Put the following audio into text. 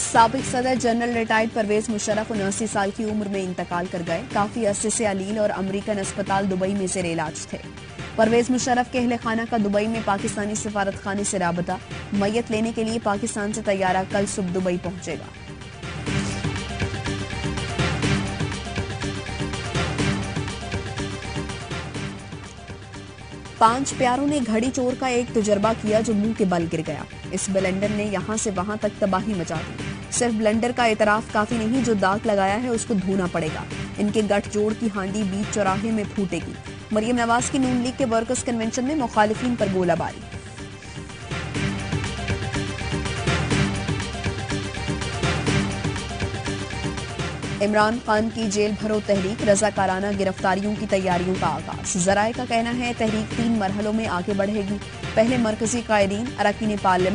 साबिक सदर general retired Parvez Musharraf 79 साल की उम्र में इंतकाल कर गए। काफी अरसे से अलील और अमेरिकन अस्पताल दुबई में जेर इलाज थे। परवेज मुशर्रफ के अहले खाना का दुबई में पाकिस्तानी सफारत खाने से राबता। मैयत लेने के लिए पाकिस्तान से तैयारा कल सुबह दुबई पहुंचेगा। पांच प्यारों ने घड़ी चोर का एक तजुर्बा किया जो मुंह के बल गिर गया। इस ब्लेंडर ने यहां से वहां तक तबाही मचा दी। सिर्फ ब्लेंडर का एतराफ काफी नहीं, जो दाग लगाया है उसको धोना पड़ेगा। इनके गठजोड़ की हांडी बीच चौराहे में फूटेगी। मरियम नवाज की नून लीग के वर्कर्स कन्वेंशन में मुखालिफिन पर गोलाबारी। इमरान खान की जेल भरो तहरीक, रजाकाराना गिरफ्तारियों की तैयारियों का आगाज। जराये का कहना है तहरीक 3 मरहलों में आगे बढ़ेगी। पहले मरकजी कायदीन, अरकान पार्लियामेंट